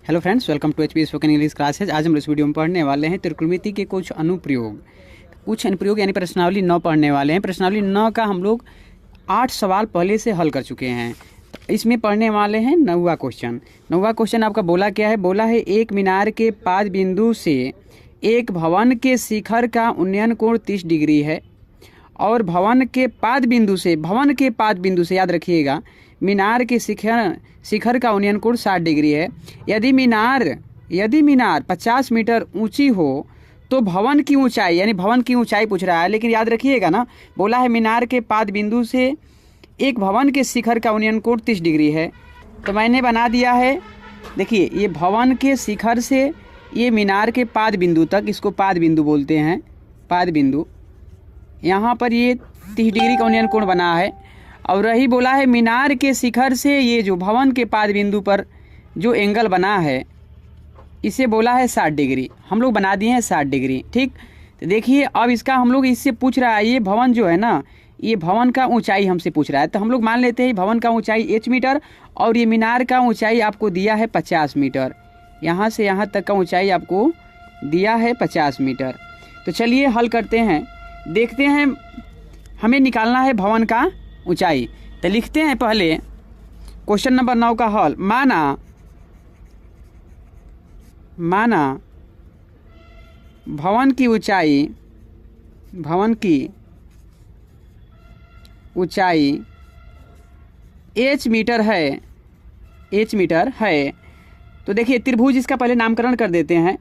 Hello friends, welcome to HP spoken English classes. आज हम इस वीडियो में पढ़ने वाले हैं त्रिकोणमिति के कुछ अनुप्रयोग यानी प्रश्नावली 9 पढ़ने वाले हैं। प्रश्नावली 9 का हम लोग 8 सवाल पहले से हल कर चुके हैं। तो इसमें पढ़ने वाले हैं 9वां क्वेश्चन। 9वां क्वेश्चन आपका बोला क्या है? बोला है एक मीनार के पाद बिंदु से एक भवन के शिखर का उन्नयन कोण 30 डिग्री है और भवन के पाद बिंदु से याद रखिएगा मीनार के शिखर का उन्नयन कोण 60 डिग्री है। यदि मीनार 50 मीटर ऊंची हो तो भवन की ऊंचाई, यानी भवन की ऊंचाई पूछ रहा है, लेकिन याद रखिएगा ना, बोला है मीनार के पाद बिंदु से एक भवन के शिखर का उन्नयन कोण 30 डिग्री है। तो मैंने बना दिया है, देखिए ये भवन के शिखर से ये मीनार के पाद बिंदु तक, इसको पाद बिंदु बोलते हैं, पाद बिंदु, यहाँ पर ये 30 डिग्री का उन्नयन कोण बना है। और रही बोला है मीनार के शिखर से ये जो भवन के पाद बिंदु पर जो एंगल बना है इसे बोला है 60 डिग्री। हम लोग बना दिए हैं 60 डिग्री, ठीक। तो देखिए अब इसका हम लोग इससे पूछ रहा है, ये भवन जो है ना, ये भवन का ऊंचाई हमसे पूछ रहा है। तो हम लोग मान लेते हैं भवन का ऊंचाई h मीटर और ये मीनार का ऊंचाई आपको दिया है 50 मीटर। यहाँ से यहाँ तक का ऊंचाई आपको दिया है 50 मीटर। तो चलिए हल करते हैं, देखते हैं। हमें निकालना है भवन का ऊंचाई। तो लिखते हैं पहले क्वेश्चन नंबर 9 का हल। माना भवन की ऊंचाई h मीटर है। तो देखिए त्रिभुज, इसका पहले नामकरण कर देते हैं।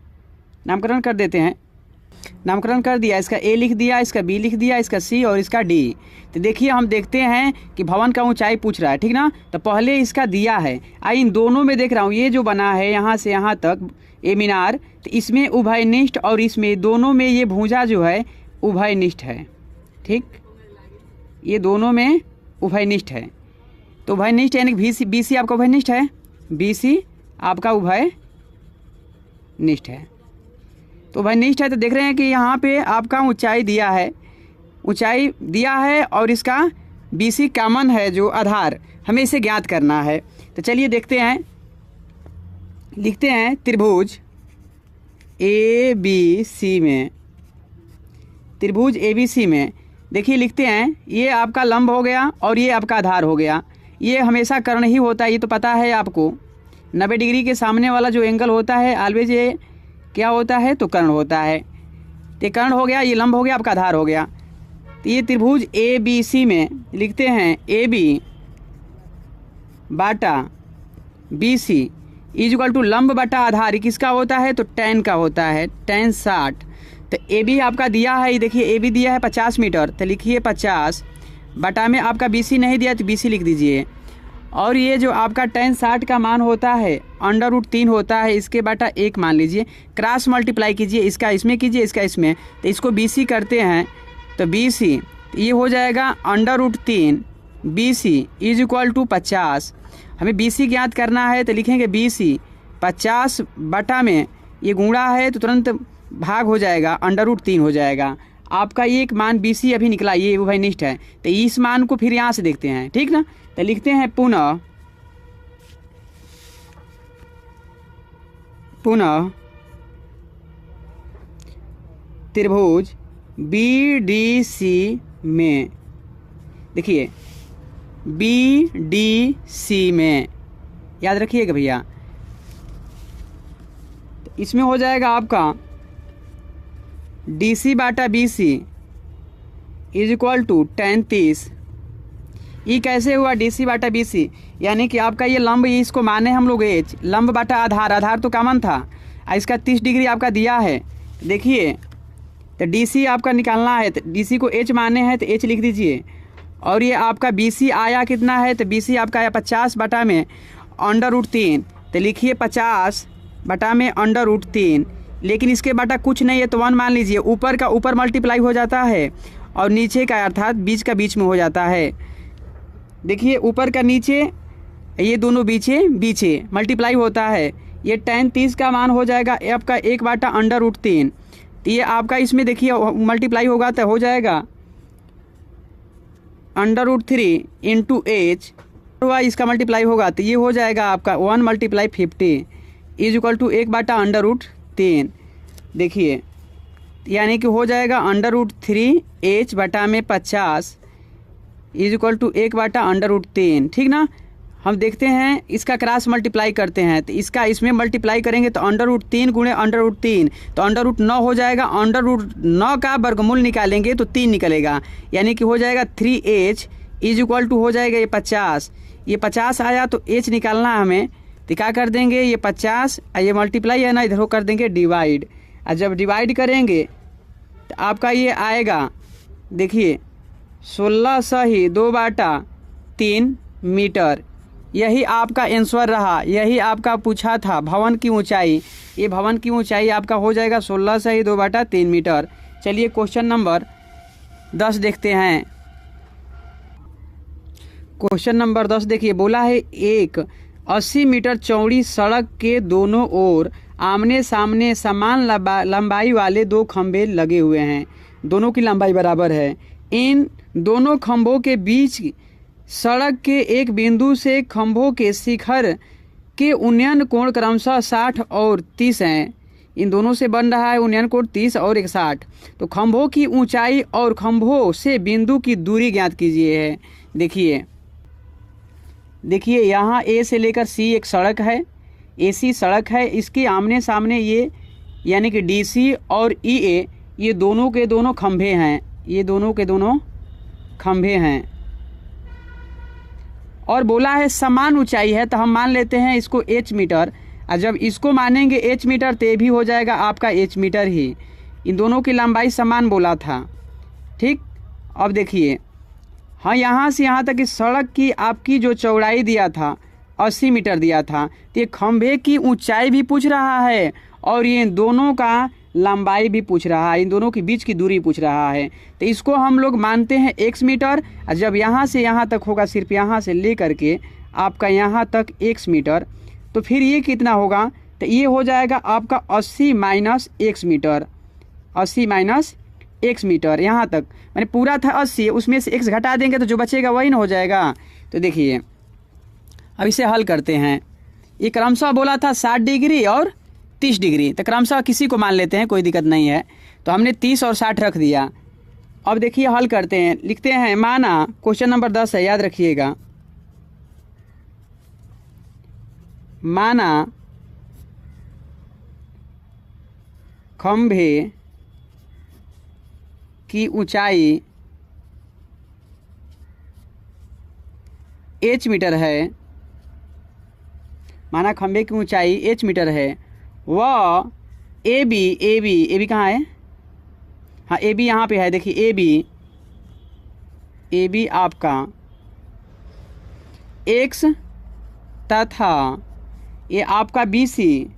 नामकरण कर दिया, इसका A लिख दिया, इसका B लिख दिया, इसका C और इसका D। तो देखिए हम देखते हैं कि भवन का ऊंचाई पूछ रहा है, ठीक ना। तो पहले इसका दिया है, इन दोनों में देख रहा हूँ, ये जो बना है यहाँ से यहाँ तक ये मीनार, तो इसमें उभयनिष्ठ और इसमें दोनों में ये भुजा जो है उभयनिष्ठ है, ठीक। ये दोनों में उभयनिष्ठ है। तो उभयनिष्ठ यानी BC आपका उभयनिष्ठ है, BC आपका उभयनिष्ठ है। तो उभयनिष्ठ है, तो देख रहे हैं कि यहाँ पे आपका ऊंचाई दिया है और इसका BC कॉमन है जो आधार, हमें इसे ज्ञात करना है। तो चलिए देखते हैं, लिखते हैं त्रिभुज ABC में, देखिए लिखते हैं, ये आपका लंब हो गया और ये आपका आधार हो गया। ये हमेशा कर्ण ही होता है, ये तो पता है आपको। 90 डिग्री के सामने वाला जो एंगल होता है ऑलवेज ये क्या होता है, तो कर्ण होता है। ये कर्ण हो गया, ये लंब हो गया, आपका आधार हो गया। तो ये त्रिभुज ABC में लिखते हैं AB बाटा BC इक्वल टू लंब बटा आधार। ये किसका होता है, तो tan का होता है, tan 60। तो AB आपका दिया है, ये देखिए AB दिया है 50 मीटर, तो लिखिए 50 बटा में आपका BC नहीं दिया तो BC लिख दीजिए। और ये जो आपका tan 60 का मान होता है √3 होता है, इसके बटा 1 मान लीजिए। क्रॉस मल्टीप्लाई कीजिए, इसका इसमें कीजिए, इसका इसमें, तो इसको BC करते हैं तो BC ये हो जाएगा √3 BC इज इक्वल टू 50। हमें BC ज्ञात करना है, तो लिखेंगे BC 50 बटा में ये गुणा है तो तुरंत भाग हो जाएगा, √3 हो जाएगा। आपका ये एक मान BC अभी निकला, ये उभयनिष्ठ है। तो इस मान को फिर यहाँ से देखते हैं, ठीक ना। तो लिखते हैं पुनः त्रिभुज BDC में, देखिए BDC में याद रखिएगा भैया। तो इसमें हो जाएगा आपका DC बाटा BC is equal to tan 30। ये कैसे हुआ DC बाटा BC, यानी कि आपका ये लंब, इसको माने हम लोग H, लंब बाटा आधार तो कॉमन था, इसका 30 डिग्री आपका दिया है। देखिए तो DC आपका निकालना है, तो DC को H माने हैं तो H लिख दीजिए। और ये आपका BC आया कितना है, तो BC आपका आया 50 बटा में √3, तो लिखिए 50 बटा में √3। लेकिन इसके बटा कुछ नहीं है तो 1 मान लीजिए। ऊपर का ऊपर मल्टीप्लाई हो जाता है और नीचे का अर्थात बीच का बीच में हो जाता है। देखिए ऊपर का नीचे, ये दोनों बीचे मल्टीप्लाई होता है। ये tan 30 का मान हो जाएगा आपका 1 बटा √3। तो ये आपका इसमें देखिए मल्टीप्लाई होगा तो हो जाएगा √3 इंटू H, इसका मल्टीप्लाई होगा तो ये हो जाएगा आपका 1 × 50। Is equal to 1/√3। देखिए यानी कि हो जाएगा √3h बटा में 50 इज इक्वल टू 1/√3। ठीक ना। हम देखते हैं इसका क्रॉस मल्टीप्लाई करते हैं तो इसका इसमें मल्टीप्लाई करेंगे तो √3 गुणे √3 तो √9 हो जाएगा। √9 का वर्गमूल निकालेंगे तो 3 निकलेगा, यानी कि हो जाएगा 3h इज इक्वल टू हो जाएगा ये 50। ये 50 आया तो h निकालना है हमें, तो क्या कर देंगे ये 50 ये मल्टीप्लाई है ना, इधर कर देंगे डिवाइड। और जब डिवाइड करेंगे तो आपका ये आएगा, देखिए 1600 ही 2/3 मीटर। यही आपका आंसर रहा, यही आपका पूछा था भवन की ऊंचाई। ये भवन की ऊंचाई आपका हो जाएगा 1600 ही 2/3 मीटर। चलिए क्वेश्चन नंबर 10 देखते हैं। क्वेश्चन नंबर 10 देखिए, बोला है एक 80 मीटर चौड़ी सड़क के दोनों ओर आमने सामने समान लंबाई वाले 2 खंभे लगे हुए हैं। दोनों की लंबाई बराबर है। इन दोनों खंभों के बीच सड़क के एक बिंदु से खंभों के शिखर के उन्नयन कोण क्रमशः 60 और 30 हैं। इन दोनों से बन रहा है उन्नयन कोण 30 और 60। तो खंभों की ऊंचाई और खंभों से बिंदु की दूरी ज्ञात कीजिए है। देखिए यहाँ ए से लेकर सी एक सड़क है, एसी सड़क है। इसके आमने सामने ये यानी कि डीसी और ईए ये दोनों के दोनों खंभे हैं, ये दोनों के दोनों खंभे हैं। और बोला है समान ऊंचाई है, तो हम मान लेते हैं इसको h मीटर। और जब इसको मानेंगे h मीटर तो ये भी हो जाएगा आपका h मीटर ही। इन दोनों की लंबाई समान बोला था। ठीक, अब देखिए हाँ, यहाँ से यहाँ तक इस सड़क की आपकी जो चौड़ाई दिया था 80 मीटर दिया था, तो ये खंभे की ऊंचाई भी पूछ रहा है और ये दोनों का लंबाई भी पूछ रहा है, इन दोनों के बीच की दूरी पूछ रहा है। तो इसको हम लोग मानते हैं x मीटर। और जब यहाँ से यहाँ तक होगा, सिर्फ यहाँ से ले करके आपका यहाँ तक x मीटर, तो फिर ये कितना होगा, तो ये हो जाएगा आपका 80 minus x metre. 80 minus x metre यहाँ तक मैंने पूरा था 80, उसमें से x घटा देंगे तो जो बचेगा वही ना हो जाएगा। तो देखिए अब इसे हल करते हैं। ये क्रमशः बोला था 60 डिग्री और 30 डिग्री, तो क्रमशः किसी को मान लेते हैं, कोई दिक्कत नहीं है। तो हमने 30 और 60 रख दिया। अब देखिए हल करते हैं, लिखते हैं। माना क्वेश्चन नंबर 10 है, याद रखिएगा। माना खंभे की ऊंचाई h मीटर है। माना खंभे की ऊंचाई h मीटर है। वह ए बी कहाँ है, हाँ ए बी यहाँ पे है। देखिए ए बी आपका x तथा ये आपका B C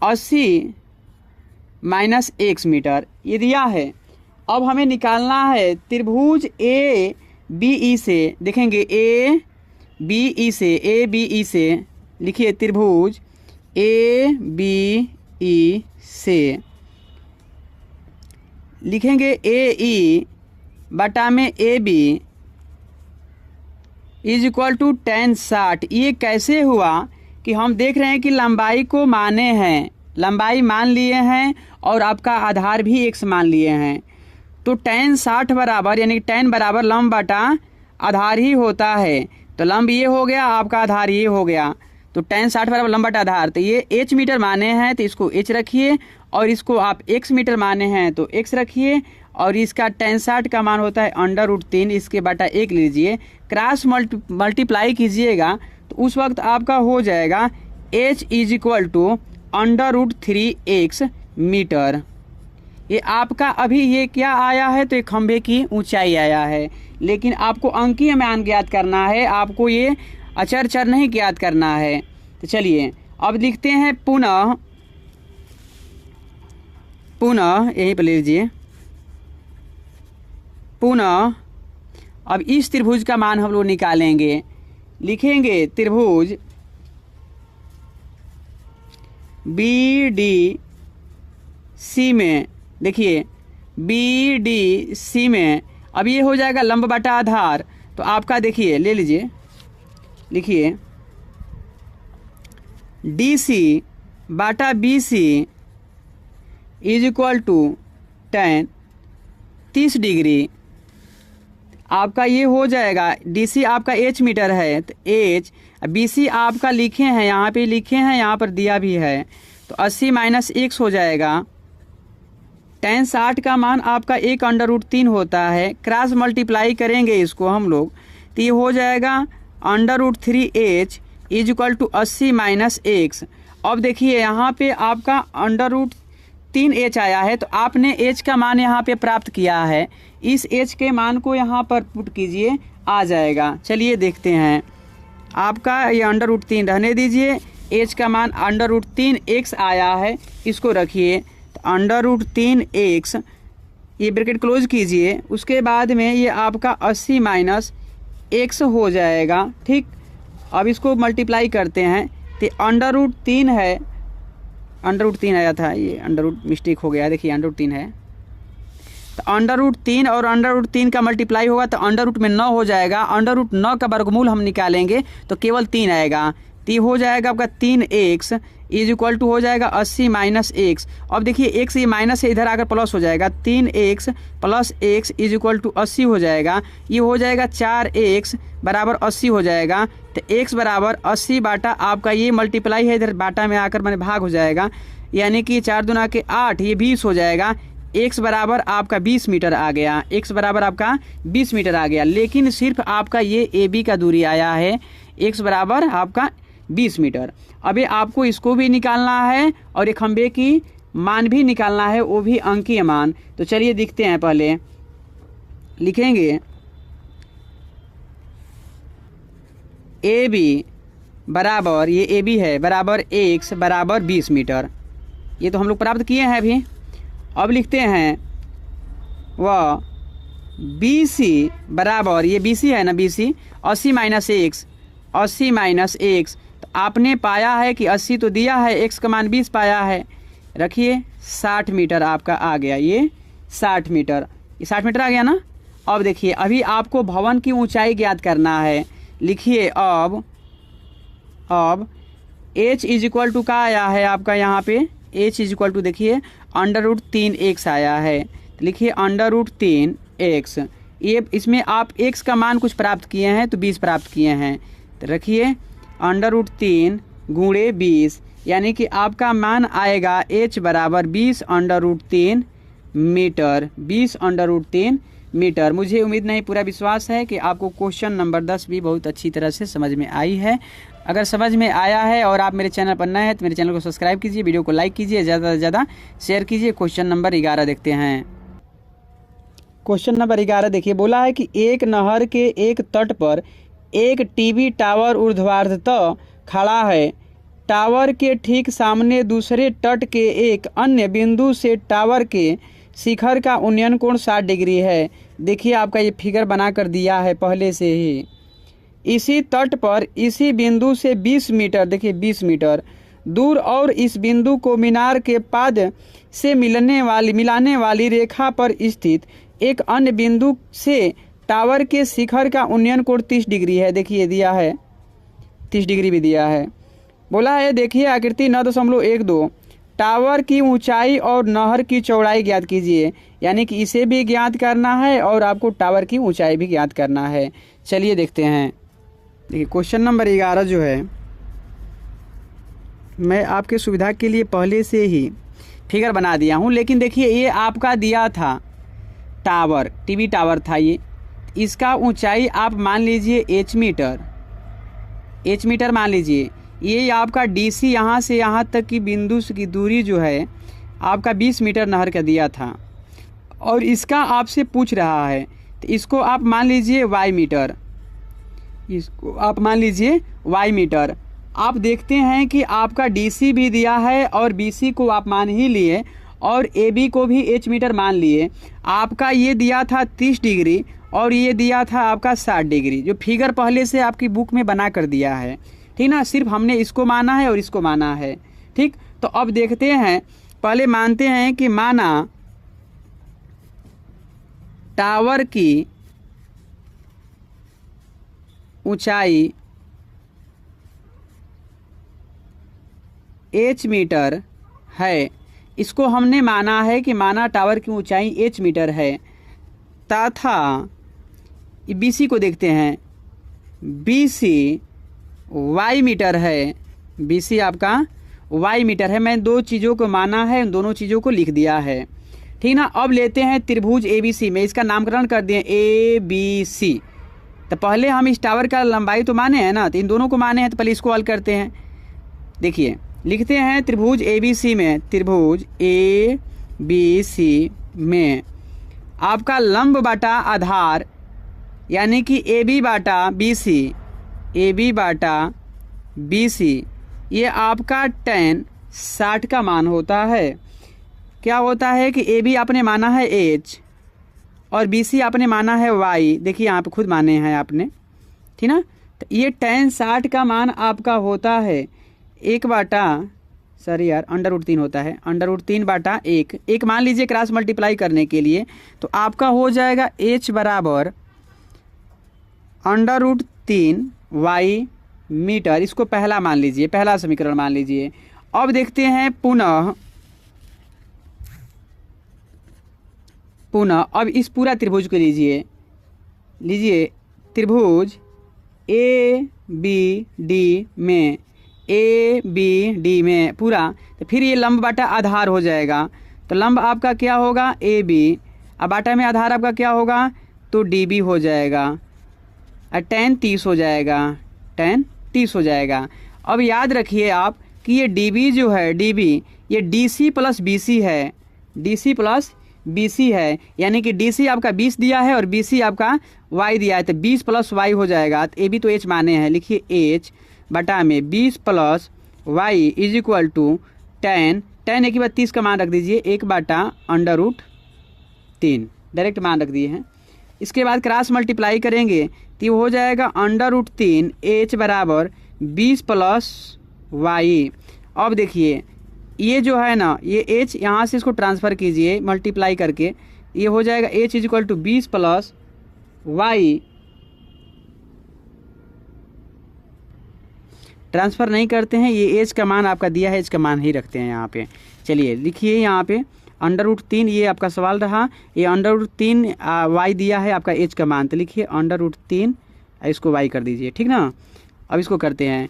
80 minus x metre ये दिया है। अब हमें निकालना है त्रिभुज ए बी ई से। देखेंगे ए बी ई से लिखिए त्रिभुज ए बी ई से लिखेंगे ए ई बटा में A B is equal to tan 60। ये कैसे हुआ कि हम देख रहे हैं कि लंबाई को माने हैं, लंबाई मान लिए हैं और आपका आधार भी x मान लिए हैं। तो tan 60 बराबर यानी tan बराबर लंब बटा आधार ही होता है। तो लंब ये हो गया, आपका आधार ये हो गया। तो tan 60 बराबर लंब बटा आधार। तो ये h मीटर माने हैं तो इसको h रखिए, और इसको आप x मीटर माने हैं तो x रखिए, और इसका tan 60 का मान होता है √3, इसके बटा 1 लीजिए। क्रॉस मल्टीप्लाई कीजिएगा तो उस वक्त आपका हो जाएगा h is equal to √3x metre. ये आपका अभी ये क्या आया है, तो ये खंभे की ऊंचाई आया है। लेकिन आपको अंकीय मान ज्ञात करना है, आपको ये अचर चर नहीं ज्ञात करना है। तो चलिए अब लिखते हैं पुनः यहीं पर लीजिए। पुनः अब इस त्रिभुज का मान हम लोग निकालेंगे। लिखेंगे त्रिभुज बी डी सी में, देखिए बी डी सी में अब ये हो जाएगा लंब बटा आधार। तो आपका देखिए ले लीजिए, लिखिए DC बाटा BC is equal to tan 30 degree. आपका ये हो जाएगा, DC आपका H मीटर है तो H, BC आपका लिखे हैं, यहाँ पे लिखे हैं, यहाँ पर दिया भी है, तो 80 माइनस x हो जाएगा। tan 60 का मान आपका 1/√3 होता है, क्रॉस मल्टीप्लाई करेंगे इसको हम लोग तो ये हो जाएगा √3h is equal to 80 minus x। अब देखिए यहाँ पे आपका √3h आया है, तो आपने h का मान यहाँ पे प्राप्त किया है, इस h के मान को यहाँ पर पुट कीजिए, आ जाएगा। चलिए देखते हैं, आपका ये √3 रहने दीजिए, h का मान √3x आया है, इसको रखिए, तो √3x ये ब्रैकेट क्लोज कीजिए, उसके बाद में ये आपका 80 माइनस x हो जाएगा। ठीक, अब इसको मल्टीप्लाई करते हैं तो √3 है, √3 आया था, ये अंडर मिस्टेक हो गया, देखिए √3 है, तो √3 और √3 का मल्टीप्लाई होगा तो अंडर में 9 हो जाएगा, √9 का वर्गमूल हम निकालेंगे तो केवल 3 आएगा, तो ये हो जाएगा आपका 3x इज इक्वल टू हो जाएगा 80 माइनस x। अब देखिए x ये माइनस से इधर आकर प्लस हो जाएगा, 3x plus x is equal to 80 हो जाएगा, ये हो जाएगा 4x बराबर 80 हो जाएगा, तो x बराबर 80 बाटा आपका ये मल्टीप्लाई है, इधर बाटा में आकर मैंने भाग हो जाएगा, यानी कि 4 दूना के 8, ये 20 हो जाएगा। x बराबर आपका 20 मीटर आ गया, x बराबर आपका 20 मीटर आ गया, लेकिन सिर्फ आपका ये AB का दूरी आया है, x बराबर आपका 20 मीटर। अभी आपको इसको भी निकालना है और एक खंबे की मान भी निकालना है, वो भी अंकीय मान। तो चलिए दिखते हैं, पहले लिखेंगे AB बराबर, ये AB है, बराबर x बराबर 20 मीटर, ये तो हम लोग प्राप्त किए हैं अभी। अब लिखते हैं वह BC बराबर, ये BC है ना, BC 80 minus x, 80 minus x, तो आपने पाया है कि 80 तो दिया है, x का मान 20 पाया है, रखिए 60 मीटर आपका आ गया, ये 60 मीटर, ये 60 मीटर आ गया ना। अब देखिए, अभी आपको भवन की ऊंचाई ज्ञात करना है, लिखिए अब h इज इक्वल टू का आया है आपका, यहाँ पे h इज इक्वल टू देखिए √3x आया है, तो लिखिए √3x, ये इसमें आप x का मान कुछ प्राप्त किए हैं तो 20 प्राप्त किए हैं, तो रखिए √3 गुणे 20, यानी कि आपका मान आएगा h बराबर 20 √3 मीटर, 20 √3 मीटर। मुझे उम्मीद नहीं, पूरा विश्वास है कि आपको क्वेश्चन नंबर 10 भी बहुत अच्छी तरह से समझ में आई है। अगर समझ में आया है और आप मेरे चैनल पर नए हैं तो मेरे चैनल को सब्सक्राइब कीजिए, वीडियो को लाइक कीजिए, ज़्यादा से ज़्यादा शेयर कीजिए। क्वेश्चन नंबर 11 देखते हैं। क्वेश्चन नंबर 11 देखिए, बोला है कि एक नहर के एक तट पर एक टीवी टावर ऊर्ध्वाधरतः खड़ा है, टावर के ठीक सामने दूसरे तट के एक अन्य बिंदु से टावर के शिखर का उन्नयन कोण 60 डिग्री है। देखिए आपका ये फिगर बना कर दिया है पहले से ही। इसी तट पर इसी बिंदु से 20 मीटर, देखिए 20 मीटर दूर और इस बिंदु को मीनार के पाद से मिलाने वाली रेखा पर स्थित एक अन्य बिंदु से टावर के शिखर का उन्नयन कोण 30 डिग्री है। देखिए दिया है 30 डिग्री भी दिया है। बोला है देखिए आकृति 9.12, टावर की ऊंचाई और नहर की चौड़ाई ज्ञात कीजिए, यानी कि इसे भी ज्ञात करना है और आपको टावर की ऊंचाई भी ज्ञात करना है। चलिए देखते हैं। देखिए क्वेश्चन नंबर 11 जो है, मैं आपके सुविधा के लिए पहले से ही फिगर बना दिया हूँ, लेकिन देखिए ये आपका दिया था टावर, टीवी टावर था ये, इसका ऊंचाई आप मान लीजिए h मीटर मान लीजिए। ये आपका DC यहाँ से यहाँ तक की बिंदु की दूरी जो है आपका 20 मीटर नहर का दिया था, और इसका आपसे पूछ रहा है, तो इसको आप मान लीजिए y मीटर, इसको आप मान लीजिए y मीटर। आप देखते हैं कि आपका DC भी दिया है और BC को आप मान ही लिए और AB को भी h मीटर मान लिए। आपका ये दिया था 30 डिग्री और ये दिया था आपका 60 डिग्री, जो फिगर पहले से आपकी बुक में बना कर दिया है, ठीक ना। सिर्फ हमने इसको माना है और इसको माना है, ठीक। तो अब देखते हैं, पहले मानते हैं कि माना टावर की ऊंचाई h मीटर है, इसको हमने माना है कि माना टावर की ऊंचाई h मीटर है, तथा BC को देखते हैं, BC y मीटर है, BC आपका y मीटर है। मैं दो चीज़ों को माना है, उन दोनों चीज़ों को लिख दिया है, ठीक ना। अब लेते हैं त्रिभुज ABC में, इसका नामकरण कर दिए ABC। तो पहले हम इस टावर का लंबाई तो माने हैं ना, तो इन दोनों को माने हैं, तो पहले इसको हल करते हैं। देखिए लिखते हैं त्रिभुज ABC में, त्रिभुज ABC में आपका लंब बाटा आधार यानी कि AB बाटा BC, AB बाटा BC ये आपका tan 60 का मान होता है। क्या होता है कि AB आपने माना है h और BC आपने माना है y। देखिए यहाँ पे खुद माने हैं आपने, ठीक ना। तो ये tan 60 का मान आपका होता है 1 बाटा √3 होता है, √3 बाटा 1 मान लीजिए क्रॉस मल्टीप्लाई करने के लिए, तो आपका हो जाएगा h बराबर √3 y मीटर। इसको पहला मान लीजिए, पहला समीकरण मान लीजिए। अब देखते हैं पुनः अब इस पूरा त्रिभुज को लीजिए त्रिभुज ABD में पूरा, तो फिर ये लंब बाटा आधार हो जाएगा। तो लंब आपका क्या होगा AB, अब बाटा में आधार आपका क्या होगा तो DB हो जाएगा, और tan 30 हो जाएगा, tan 30 हो जाएगा। अब याद रखिए आप कि ये DB जो है, DB ये DC प्लस BC है, DC प्लस BC है, यानी कि DC आपका 20 दिया है और BC आपका y दिया है, तो 20 प्लस y हो जाएगा। तो AB तो h माने हैं, लिखिए h बटा में 20 plus y is equal to tan एक ही बात 30 का मान रख दीजिए 1 बाटा √3, डायरेक्ट मान रख दिए हैं। इसके बाद क्रॉस मल्टीप्लाई करेंगे तो ये हो जाएगा √3 h बराबर 20 प्लस y। अब देखिए ये जो है ना, ये h यहाँ से इसको ट्रांसफ़र कीजिए मल्टीप्लाई करके, ये हो जाएगा h is equal to 20 plus y। Transfer नहीं करते हैं, ये h का मान आपका दिया है, h का मान ही रखते हैं यहाँ पे। चलिए लिखिए यहाँ पे √3, ये आपका सवाल रहा, ये √3 y दिया है आपका h का मान, तो लिखिए √3 इसको y कर दीजिए, ठीक ना। अब इसको करते हैं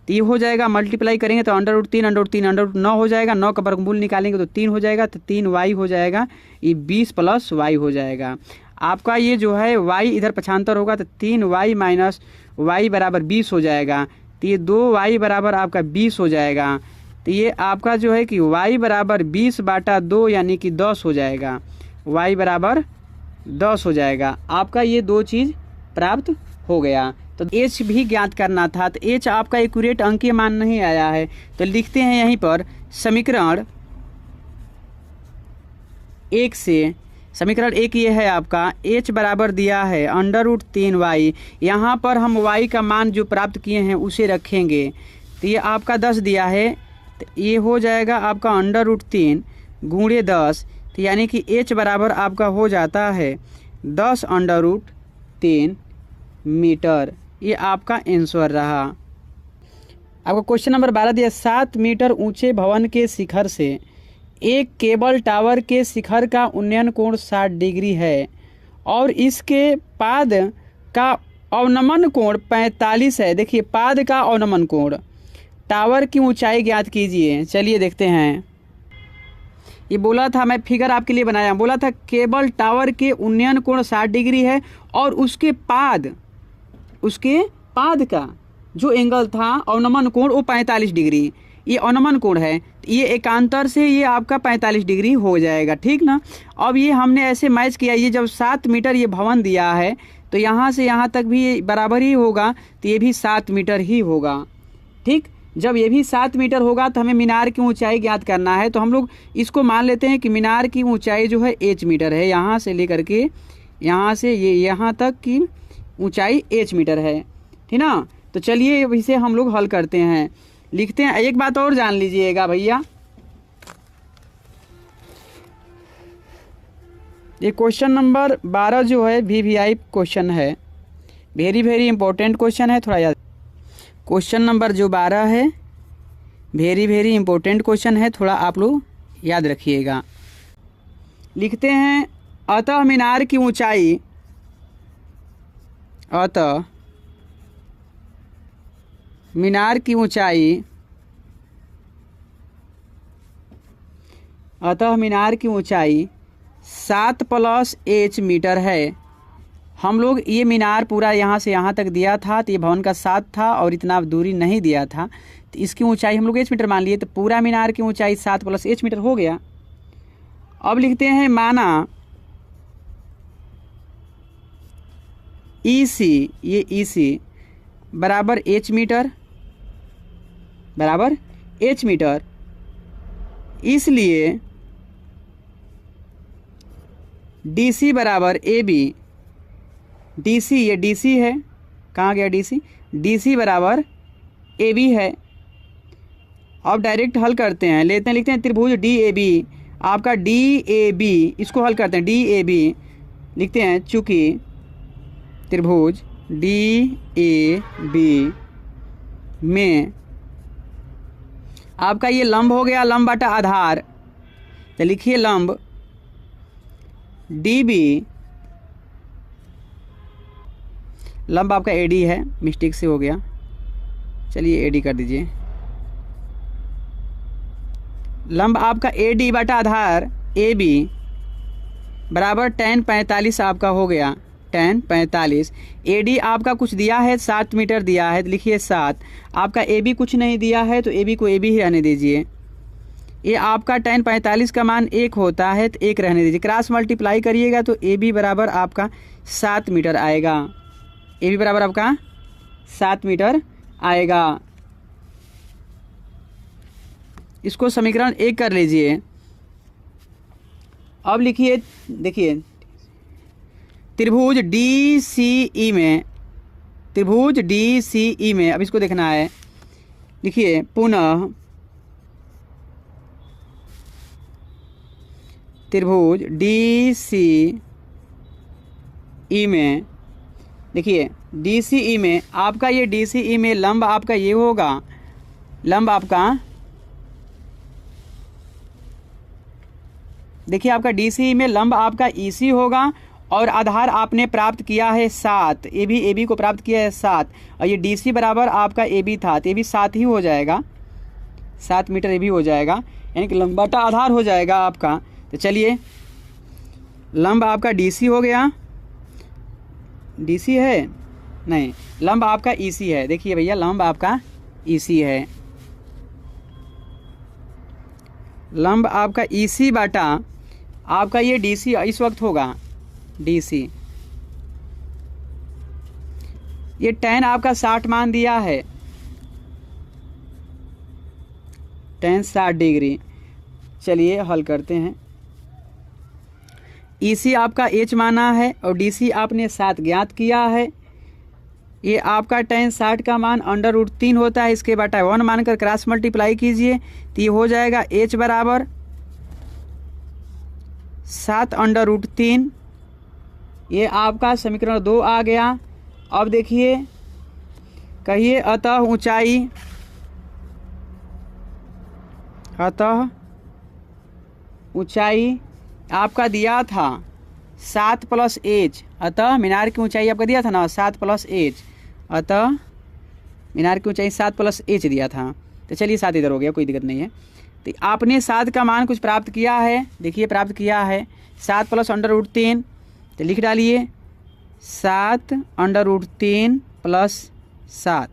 तो ये हो जाएगा, मल्टीप्लाई करेंगे तो √9 हो जाएगा, 9 का वर्गमूल निकालेंगे तो 3 हो जाएगा, तो 3y हो जाएगा, ये 20 प्लस y हो जाएगा। आपका ये जो है y इधर पक्षांतर होगा तो 3y माइनस y बराबर 20 हो जाएगा, तो ये 2y बराबर आपका 20 हो जाएगा। तो ये आपका जो है कि y बराबर 20 बाटा 2 यानी कि 10 हो जाएगा, y बराबर 10 हो जाएगा। आपका ये दो चीज़ प्राप्त हो गया। तो h भी ज्ञात करना था, तो h आपका एक्यूरेट अंकीय मान नहीं आया है, तो लिखते हैं यहीं पर समीकरण 1 से, समीकरण 1 ये है आपका h बराबर दिया है √3y, यहाँ पर हम y का मान जो प्राप्त किए हैं उसे रखेंगे, तो ये आपका 10 दिया है, तो ये हो जाएगा आपका √3 गुणे 10, तो यानी कि h बराबर आपका हो जाता है 10 √3 मीटर। ये आपका आंसर रहा। आपका क्वेश्चन नंबर 12 दिया, 7 मीटर ऊंचे भवन के शिखर से एक केबल टावर के शिखर का उन्नयन कोण 60 डिग्री है और इसके पाद का अवनमन कोण 45 है। देखिए पाद का अवनमन कोण, टावर की ऊंचाई ज्ञात कीजिए। चलिए देखते हैं, ये बोला था, मैं फिगर आपके लिए बनाया, बोला था केबल टावर के उन्नयन कोण 60 डिग्री है और उसके पाद का जो एंगल था अवनमन कोण वो 45 डिग्री, ये अवनमन कोण है, ये एकांतर से ये आपका 45 डिग्री हो जाएगा, ठीक ना। अब ये हमने ऐसे मैच किया, ये जब 7 मीटर ये भवन दिया है तो यहाँ से यहाँ तक भी बराबर ही होगा, तो ये भी 7 मीटर ही होगा, ठीक। जब ये भी 7 मीटर होगा तो हमें मीनार की ऊंचाई ज्ञात करना है, तो हम लोग इसको मान लेते हैं कि मीनार की ऊंचाई जो है h मीटर है, यहाँ से लेकर के यहाँ से ये यहाँ तक की ऊंचाई h मीटर है, ठीक ना। तो चलिए इसे हम लोग हल करते हैं, लिखते हैं। एक बात और जान लीजिएगा भैया, ये क्वेश्चन नंबर 12 जो है VVI क्वेश्चन है, वेरी इंपॉर्टेंट क्वेश्चन है, थोड़ा याद। क्वेश्चन नंबर जो 12 है वेरी वेरी इंपॉर्टेंट क्वेश्चन है, थोड़ा आप लोग याद रखिएगा। लिखते हैं अतः मीनार की ऊंचाई, अतः मीनार की ऊंचाई, अतः मीनार की ऊंचाई 7 + h मीटर है। हम लोग ये मीनार पूरा यहाँ से यहाँ तक दिया था, तो ये भवन का 7 था और इतना दूरी नहीं दिया था, तो इसकी ऊंचाई हम लोग h मीटर मान लिए, तो पूरा मीनार की ऊंचाई 7 + h मीटर हो गया। अब लिखते हैं माना EC, ये EC बराबर h मीटर, बराबर h मीटर, इसलिए DC बराबर AB, DC ये DC है, कहाँ गया DC, DC बराबर AB है। अब डायरेक्ट हल करते हैं, लेते हैं, लिखते हैं त्रिभुज DAB, आपका DAB, इसको हल करते हैं DAB, लिखते हैं चूँकि त्रिभुज DAB में आपका ये लंब हो गया, लंब बटा आधार, तो लिखिए लंब DB, लंब आपका AD है, मिस्टेक से हो गया, चलिए AD कर दीजिए। लंब आपका AD बटा आधार AB बराबर tan 45 आपका हो गया, tan 45। AD आपका कुछ दिया है 7 मीटर दिया है, तो लिखिए 7। आपका AB कुछ नहीं दिया है, तो AB को AB ही रहने दीजिए। ये आपका tan 45 का मान 1 होता है, तो 1 रहने दीजिए। क्रॉस मल्टीप्लाई करिएगा तो AB बराबर आपका 7 मीटर आएगा, AB बराबर आपका 7 मीटर आएगा। इसको समीकरण 1 कर लीजिए। अब लिखिए, देखिए त्रिभुज DCE में, त्रिभुज DCE में, अब इसको देखना है, लिखिए पुनः त्रिभुज DCE में, देखिए DCE में आपका ये DCE में लंब आपका ये होगा, लंब आपका देखिए आपका DCE में लंब आपका EC होगा और आधार आपने प्राप्त किया है 7, AB को प्राप्त किया है 7 और ये DC बराबर आपका AB था, तो AB 7 ही हो जाएगा, 7 मीटर AB हो जाएगा, यानी कि लंब बटा आधार हो जाएगा आपका। तो चलिए लंब आपका DC हो गया, DC है नहीं, लंब आपका EC है, देखिए भैया लंब आपका EC है, लंब आपका EC बटा आपका ये DC इस वक्त होगा DC, ये tan आपका 60 मान दिया है, tan 60 डिग्री। चलिए हल करते हैं। EC आपका H माना है और DC आपने 7 ज्ञात किया है। ये आपका tan 60 का मान √3 होता है, इसके बटा 1 मानकर क्रॉस मल्टीप्लाई कीजिए, तो ये हो जाएगा H बराबर 7 √3। ये आपका समीकरण 2 आ गया। अब देखिए, कहिए अतः ऊंचाई, अतः ऊंचाई आपका दिया था 7 + h, अतः मीनार की ऊंचाई आपका दिया था ना 7 + h, अतः मीनार की ऊंचाई 7 + h दिया था। तो चलिए 7 इधर हो गया, कोई दिक्कत नहीं है। तो आपने 7 का मान कुछ प्राप्त किया है, देखिए प्राप्त किया है 7 + √3, तो लिख डालिए 7 √3 + 7।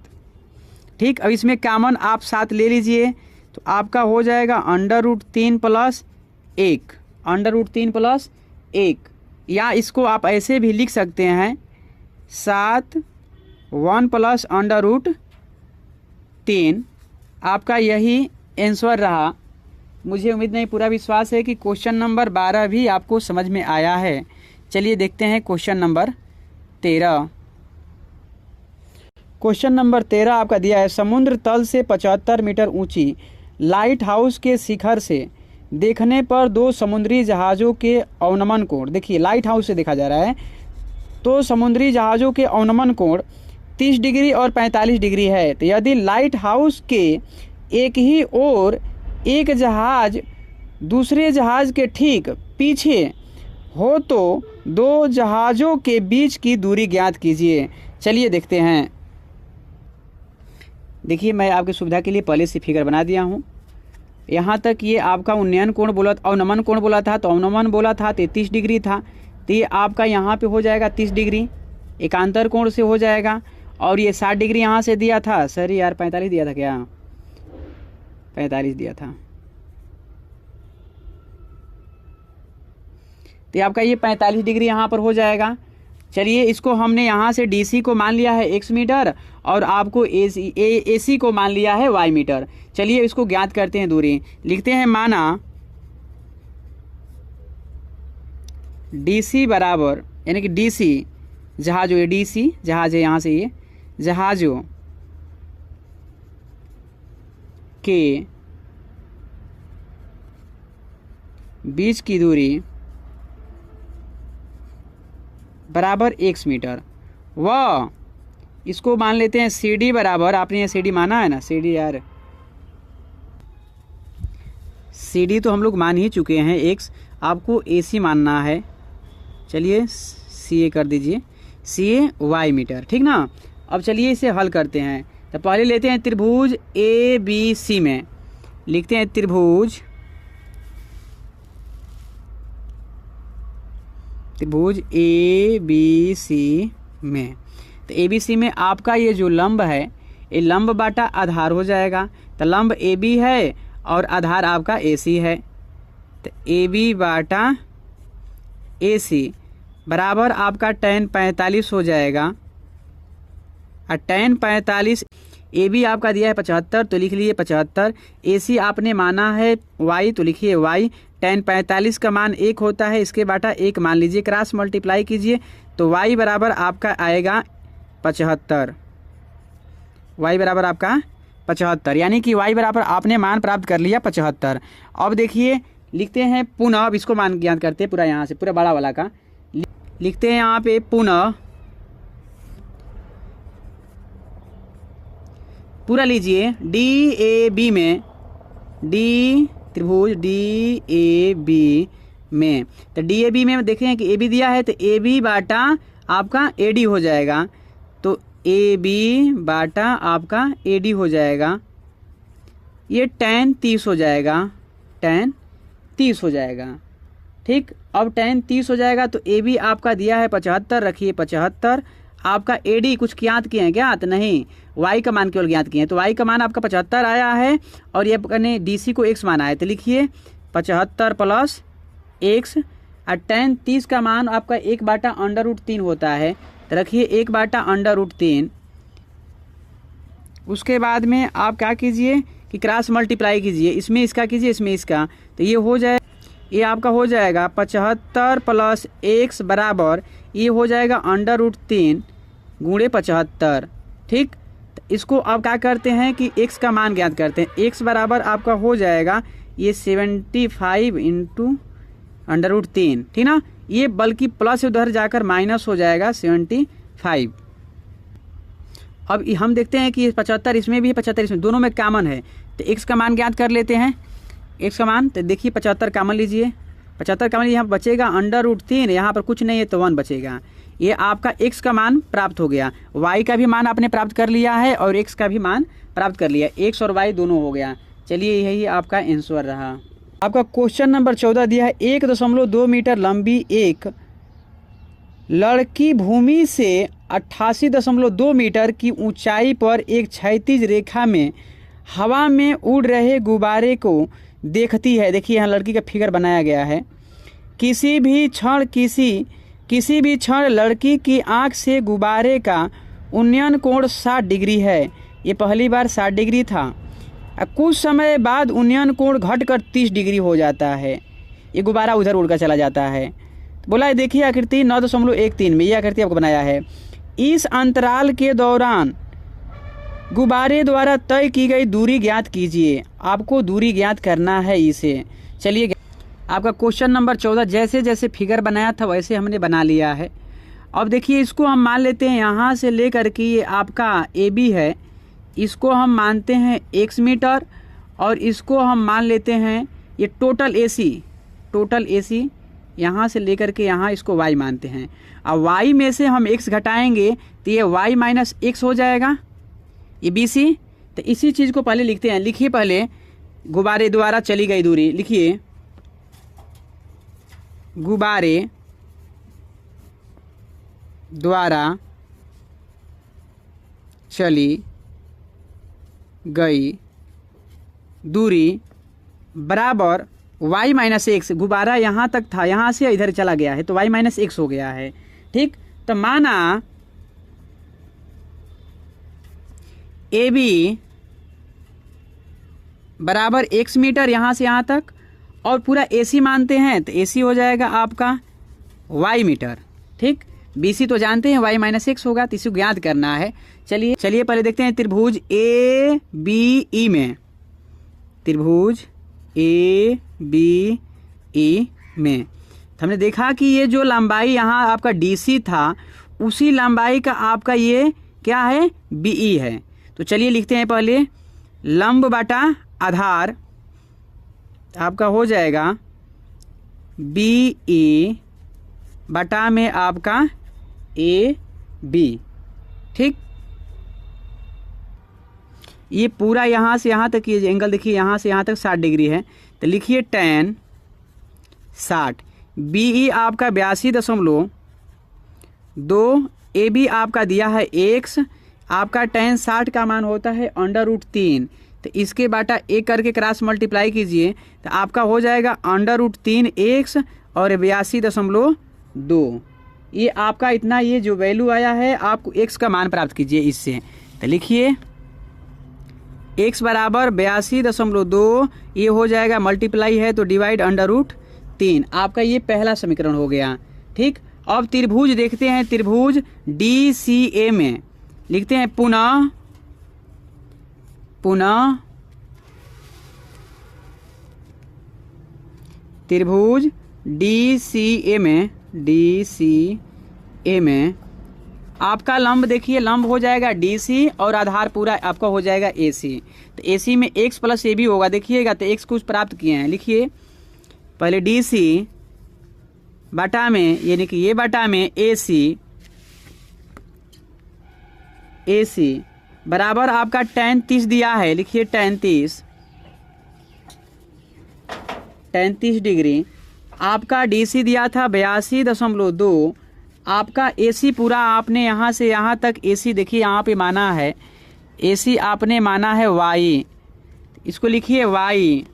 ठीक, अब इसमें कॉमन आप 7 ले लीजिए, तो आपका हो जाएगा √3 + 1, √3 + 1, या इसको आप ऐसे भी लिख सकते हैं 7 1 + √3। आपका यही आंसर रहा। मुझे उम्मीद नहीं, पूरा विश्वास है कि क्वेश्चन नंबर 12 भी आपको समझ में आया है। चलिए देखते हैं क्वेश्चन नंबर 13। क्वेश्चन नंबर 13 आपका दिया है, समुद्र तल से 75 मीटर ऊंची लाइट हाउस के शिखर से देखने पर 2 समुद्री जहाज़ों के अवनमन कोण, देखिए लाइट हाउस से देखा जा रहा है, तो समुद्री जहाज़ों के अवनमन कोण 30 डिग्री और 45 डिग्री है। तो यदि लाइट हाउस के एक ही ओर एक जहाज दूसरे जहाज के ठीक पीछे हो तो दो जहाज़ों के बीच की दूरी ज्ञात कीजिए। चलिए देखते हैं। देखिए मैं आपकी सुविधा के लिए पहले से फिगर बना दिया हूँ। यहाँ तक ये आपका उन्नयन कोण बोला, अवनमन कोण बोला था, तो अवनमन बोला था 33 डिग्री था, तो ये आपका यहाँ पे हो जाएगा 30 डिग्री एकांतर कोण से हो जाएगा। और ये 60 डिग्री यहाँ से दिया था, सर यार 45 दिया था क्या, 45 दिया था, तो आपका ये 45 डिग्री यहाँ पर हो जाएगा। चलिए इसको हमने यहाँ से DC को मान लिया है x मीटर और आपको AC को मान लिया है y मीटर। चलिए इसको ज्ञात करते हैं दूरी। लिखते हैं माना DC बराबर, यानी कि DC जहाज़ों, ये DC जहाज़ है, यहाँ से ये जहाज़ों के बीच की दूरी बराबर x मीटर। व इसको मान लेते हैं CD बराबर, आपने ये CD माना है ना, CD यार, CD तो हम लोग मान ही चुके हैं, x आपको AC मानना है। चलिए CA कर दीजिए, CA y मीटर, ठीक ना। अब चलिए इसे हल करते हैं। तो पहले लेते हैं त्रिभुज ABC में, लिखते हैं त्रिभुज ABC में। तो ABC में आपका ये जो लंब है, ये लंब बाटा आधार हो जाएगा। तो लंब AB है और आधार आपका AC है, तो AB बाटा AC बराबर आपका tan 45 हो जाएगा। और tan 45 AB आपका दिया है 75, तो लिख लिए 75। AC आपने माना है y, तो लिखिए y। tan 45 का मान 1 होता है, इसके बाटा 1 मान लीजिए, क्रॉस मल्टीप्लाई कीजिए, तो y बराबर आपका आएगा 75। y बराबर आपका 75, यानी कि y बराबर आपने मान प्राप्त कर लिया 75। अब देखिए लिखते हैं पुनः, अब इसको मान ज्ञात करते हैं पूरा, यहाँ से पूरा बड़ा वाला का लिखते हैं यहाँ पे पुनः, पूरा लीजिए DAB में, त्रिभुज DAB में। तो DAB में देखें कि AB दिया है, तो AB बाटा आपका AD हो जाएगा, तो AB बाटा आपका AD हो जाएगा, ये tan 30 हो जाएगा, tan 30 हो जाएगा, ठीक। अब tan 30 हो जाएगा, तो AB आपका दिया है 75, रखिए 75। आपका AD कुछ ज्ञात किए हैं, ज्ञात नहीं, y का मान केवल ज्ञात किए हैं, तो y का मान आपका 75 आया है और ये अपने DC को x माना है, तो लिखिए 75 प्लस x। और tan 30 का मान आपका 1/√3 होता है, तो रखिए 1/√3। उसके बाद में आप क्या कीजिए कि क्रॉस मल्टीप्लाई कीजिए, इसमें इसका कीजिए, इसमें इसका, तो ये हो जाए, ये आपका हो जाएगा 75 प्लस x बराबर, ये हो जाएगा √3 गुणे 75, ठीक। तो इसको आप क्या करते हैं कि x का मान ज्ञात करते हैं। x बराबर आपका हो जाएगा ये 75 इंटू √3, ठीक ना। ये बल्कि प्लस उधर जाकर माइनस हो जाएगा 75। अब हम देखते हैं कि 75 इसमें भी है, 75 इसमें, दोनों में कॉमन है, तो x का मान ज्ञात कर लेते हैं। x का मान, तो देखिए 75 कॉमन लीजिए, 75 कॉमन यहाँ बचेगा √3, यहाँ पर कुछ नहीं है तो 1 बचेगा। ये आपका x का मान प्राप्त हो गया, y का भी मान आपने प्राप्त कर लिया है और x का भी मान प्राप्त कर लिया, x और y दोनों हो गया। चलिए यही आपका आंसर रहा। आपका क्वेश्चन नंबर 14 दिया है, 1.2 मीटर लंबी एक लड़की भूमि से 88.2 मीटर की ऊंचाई पर एक क्षैतिज रेखा में हवा में उड़ रहे गुब्बारे को देखती है। देखिए यहाँ लड़की का फिगर बनाया गया है। किसी भी क्षण लड़की की आंख से गुब्बारे का उन्नयन कोण 60 डिग्री है। ये पहली बार 60 डिग्री था, कुछ समय बाद उन्नयन कोण घटकर 30 डिग्री हो जाता है, ये गुब्बारा उधर उड़कर चला जाता है। तो बोला देखिए आकृति 9.13 में ये आकृति आपको बनाया है। इस अंतराल के दौरान गुब्बारे द्वारा तय की गई दूरी ज्ञात कीजिए। आपको दूरी ज्ञात करना है इसे। चलिए आपका क्वेश्चन नंबर 14 जैसे जैसे फिगर बनाया था वैसे हमने बना लिया है। अब देखिए इसको हम मान लेते हैं यहाँ से लेकर के ये आपका AB है, इसको हम मानते हैं x मीटर और इसको हम मान लेते हैं ये टोटल AC यहाँ से लेकर के यहाँ इसको y मानते हैं। अब y में से हम x घटाएंगे तो ये y माइनस x हो जाएगा, ये BC। तो इसी चीज़ को पहले लिखते हैं। लिखिए पहले गुब्बारे द्वारा चली गई दूरी, लिखिए गुब्बारे द्वारा चली गई दूरी बराबर y माइनस एक्स। गुब्बारा यहाँ तक था, यहाँ से इधर चला गया है तो y माइनस एक्स हो गया है। ठीक, तो माना AB बराबर x मीटर यहाँ से यहाँ तक, और पूरा AC मानते हैं तो AC हो जाएगा आपका y मीटर। ठीक, BC तो जानते हैं y माइनस एक्स होगा, तो इसी को याद करना है। चलिए पहले देखते हैं त्रिभुज ABE में, त्रिभुज ABE में तो हमने देखा कि ये जो लंबाई यहाँ आपका DC था उसी लंबाई का आपका ये क्या है, BE है। तो चलिए लिखते हैं पहले लंब बटा आधार आपका हो जाएगा BE बटा में आपका AB। ठीक, ये पूरा यहाँ से यहाँ तक ये एंगल देखिए, यहाँ से यहाँ तक 60 डिग्री है, तो लिखिए tan 60। BE आपका 82.2, AB आपका दिया है x, आपका tan 60 का मान होता है √3। तो इसके बाटा एक करके क्रॉस मल्टीप्लाई कीजिए तो आपका हो जाएगा √3x और 82.2। ये आपका इतना ये जो वैल्यू आया है, आपको x का मान प्राप्त कीजिए इससे। तो लिखिए x बराबर 82.2, ये हो जाएगा मल्टीप्लाई है तो डिवाइड √3। आपका ये पहला समीकरण हो गया। ठीक, अब त्रिभुज देखते हैं, त्रिभुज DCA में लिखते हैं पुनः त्रिभुज DCA में आपका लंब देखिए, लंब हो जाएगा DC और आधार पूरा आपका हो जाएगा AC। तो AC में x प्लस AB होगा, देखिएगा तो x कुछ प्राप्त किए हैं। लिखिए पहले DC बटा में, यानी कि ये बटा में AC बराबर आपका tan 30 दिया है, लिखिए tan 30 डिग्री। आपका DC दिया था 82.2, आपका AC पूरा आपने यहाँ से यहाँ तक AC देखिए यहाँ पे माना है, AC आपने माना है y, इसको लिखिए y।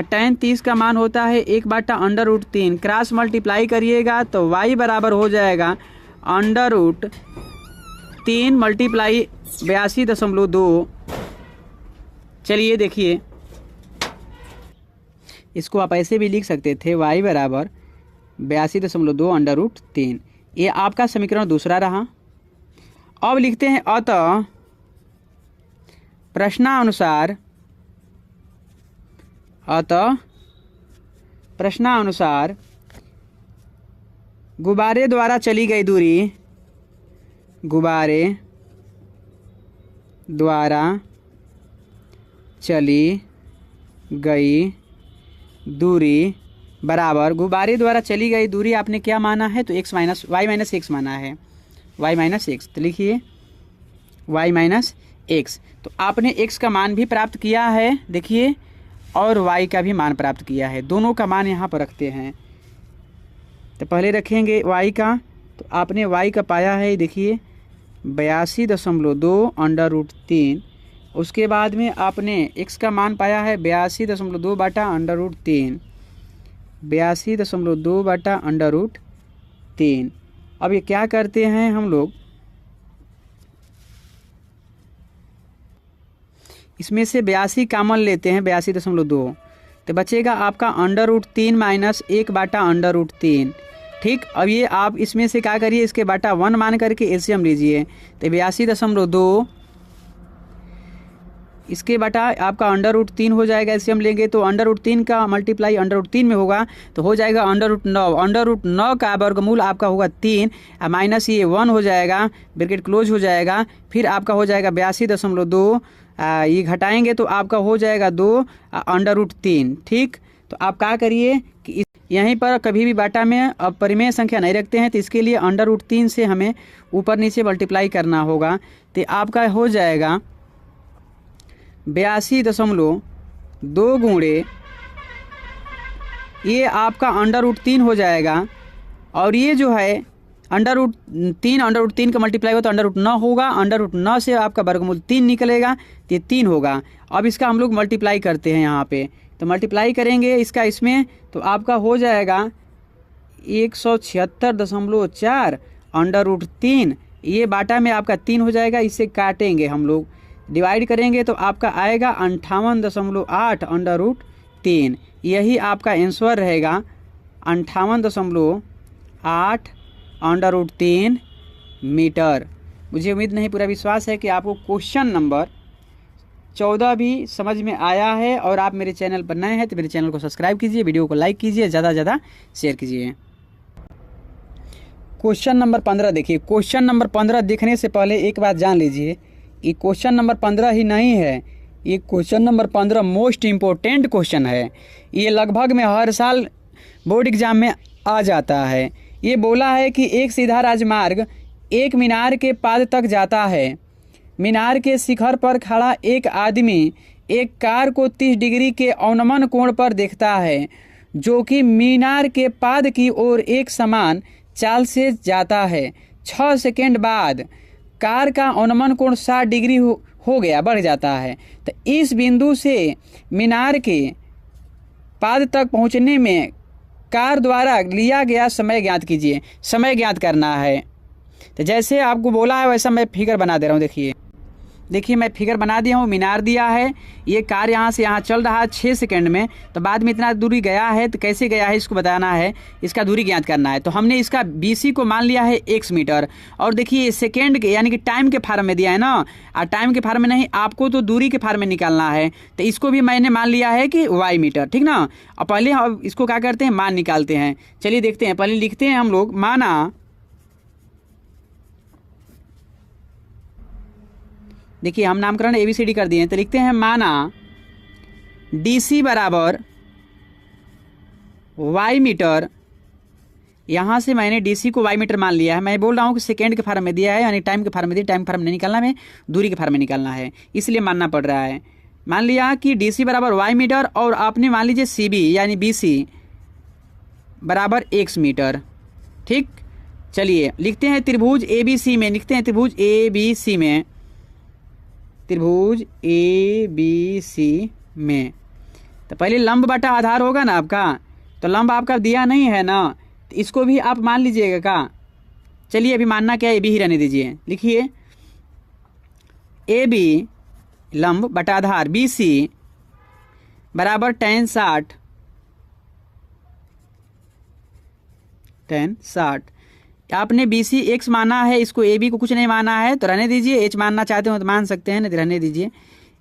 tan 30 का मान होता है 1/√3, क्रॉस मल्टीप्लाई करिएगा तो y बराबर हो जाएगा √3 मल्टीप्लाई 82.2। चलिए देखिए, इसको आप ऐसे भी लिख सकते थे y बराबर 82.2 √3। ये आपका समीकरण दूसरा रहा। अब लिखते हैं अतः प्रश्नानुसार गुब्बारे द्वारा चली गई दूरी, गुब्बारे द्वारा चली गई दूरी बराबर, गुब्बारे द्वारा चली गई दूरी आपने क्या माना है तो y माइनस एक्स माना है, y माइनस एक्स। तो लिखिए y माइनस एक्स। तो आपने x का मान भी प्राप्त किया है देखिए, और y का भी मान प्राप्त किया है, दोनों का मान यहाँ पर रखते हैं। तो पहले रखेंगे y का, तो आपने y का पाया है देखिए 82.2 √3। उसके बाद में आपने x का मान पाया है 82.2 बटा √3, 82.2 बटा √3। अब ये क्या करते हैं हम लोग, इसमें से 82 कॉमन लेते हैं, 82.2, तो बचेगा आपका √3 माइनस 1 बटा √3। ठीक, अब ये आप इसमें से क्या करिए, इसके बटा 1 मान करके एलसीएम लीजिए, तो 82.2 इसके बटा आपका अंडर रूट 3 हो जाएगा। इसे हम लेंगे तो अंडर रूट 3 का मल्टीप्लाई अंडर रूट 3 में होगा तो हो जाएगा अंडर रूट 9 का वर्गमूल आपका होगा 3 माइनस ये 1 हो जाएगा, ब्रैकेट क्लोज हो जाएगा। फिर आपका हो जाएगा 82.2, ये घटाएंगे तो आपका हो जाएगा 2 अंडर रूट 3। ठीक, तो आप क्या करिए कि यहीं पर कभी भी बाटा में अब परिमेय संख्या नहीं रखते हैं तो इसके लिए अंडर रूट 3 से हमें ऊपर नीचे मल्टीप्लाई करना होगा। तो आपका हो जाएगा 82.2 गुणे ये आपका अंडर रूट 3 हो जाएगा। और ये जो है अंडर रूट 3 का मल्टीप्लाई हो तो अंडर रूट 9 होगा। अंडर रूट 9 से आपका वर्गमूल 3 निकलेगा तो ये 3 होगा। अब इसका हम लोग मल्टीप्लाई करते हैं यहाँ पे, तो मल्टीप्लाई करेंगे इसका इसमें तो आपका हो जाएगा 176.4 अंडर रूट 3। ये बाटा में आपका 3 हो जाएगा, इसे काटेंगे हम लोग, डिवाइड करेंगे तो आपका आएगा 58.8 अंडर रूट 3। यही आपका आंसर रहेगा 58.8 अंडर रूट 3 मीटर। मुझे उम्मीद नहीं पूरा विश्वास है कि आपको क्वेश्चन नंबर 14 भी समझ में आया है। और आप मेरे चैनल पर नए हैं तो मेरे चैनल को सब्सक्राइब कीजिए, वीडियो को लाइक कीजिए, ज़्यादा से ज़्यादा शेयर कीजिए। क्वेश्चन नंबर 15 देखिए। क्वेश्चन नंबर 15 देखने से पहले एक बात जान लीजिए, ये क्वेश्चन नंबर 15 ही नहीं है, ये question number 15 most important question है। ये लगभग में हर साल बोर्ड एग्जाम में आ जाता है। ये बोला है कि एक सीधा राजमार्ग एक मीनार के पाद तक जाता है। मीनार के शिखर पर खड़ा एक आदमी एक कार को 30 डिग्री के अवनमन कोण पर देखता है, जो कि मीनार के पाद की ओर एक समान चाल से जाता है। 6 सेकेंड बाद कार का अवनमन कोण 60 डिग्री हो गया, बढ़ जाता है। तो इस बिंदु से मीनार के पाद तक पहुंचने में कार द्वारा लिया गया समय ज्ञात कीजिए। समय ज्ञात करना है। तो जैसे आपको बोला है वैसा मैं फिगर बना दे रहा हूँ। देखिए मैं फिगर बना दिया हूँ। मीनार दिया है, ये कार यहाँ से यहाँ चल रहा है 6 सेकंड में, तो बाद में इतना दूरी गया है तो कैसे गया है इसको बताना है, इसका दूरी ज्ञात करना है। तो हमने इसका BC को मान लिया है x मीटर। और देखिए सेकेंड के यानी कि टाइम के फार्म में दिया है ना, और टाइम के फार्म में नहीं, आपको तो दूरी के फार्म में निकालना है। तो इसको भी मैंने मान लिया है कि y मीटर, ठीक ना। और पहले अब इसको क्या करते हैं, मान निकालते हैं। चलिए देखते हैं, पहले लिखते हैं हम लोग माना। देखिए हम नामकरण ABCD कर दिए हैं, तो लिखते हैं माना DC बराबर y मीटर। यहाँ से मैंने DC को y मीटर मान लिया है। मैं बोल रहा हूँ कि सेकेंड के फार्म में दिया है, यानी टाइम के फार्म में दिया, टाइम के फार्म में नहीं निकालना है, दूरी के फार्म में निकालना है, इसलिए मानना पड़ रहा है। मान लिया कि DC बराबर y मीटर और आपने मान लीजिए CB यानी BC बराबर x मीटर। ठीक, चलिए लिखते हैं त्रिभुज ABC में, लिखते हैं त्रिभुज ABC में, त्रिभुज ABC में। तो पहले लंब बटा आधार होगा ना आपका, तो लंब आपका दिया नहीं है ना, तो इसको भी आप मान लीजिएगा का। चलिए अभी मानना क्या है, AB ही रहने दीजिए। लिखिए AB लंब बटा आधार BC बराबर tan 60। आपने BC x माना है, इसको AB को कुछ नहीं माना है तो रहने दीजिए। H मानना चाहते हो तो मान सकते हैं, नहीं तो रहने दीजिए।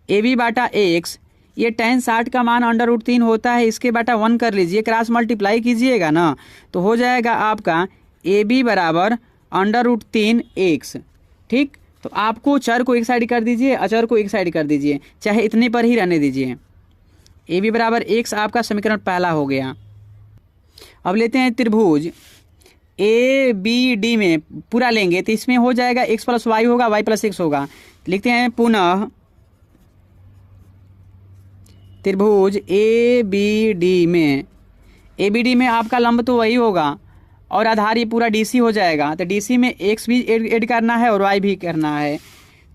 AB बाटा x, ये tan 60 का मान अंडर रूट 3 होता है, इसके बाटा 1 कर लीजिए, क्रॉस मल्टीप्लाई कीजिएगा ना, तो हो जाएगा आपका AB बराबर अंडर रूट 3 x। ठीक, तो आपको चर को एक साइड कर दीजिए, अचर को एक साइड कर दीजिए, चाहे इतने पर ही रहने दीजिए। AB बराबर x आपका समीकरण पहला हो गया। अब लेते हैं त्रिभुज ABD में पूरा लेंगे तो इसमें हो जाएगा x प्लस वाई होगा, y प्लस x होगा। लिखते हैं पुनः त्रिभुज ABD में आपका लंब तो वही होगा और आधार ये पूरा DC हो जाएगा। तो DC में x भी ऐड करना है और y भी करना है।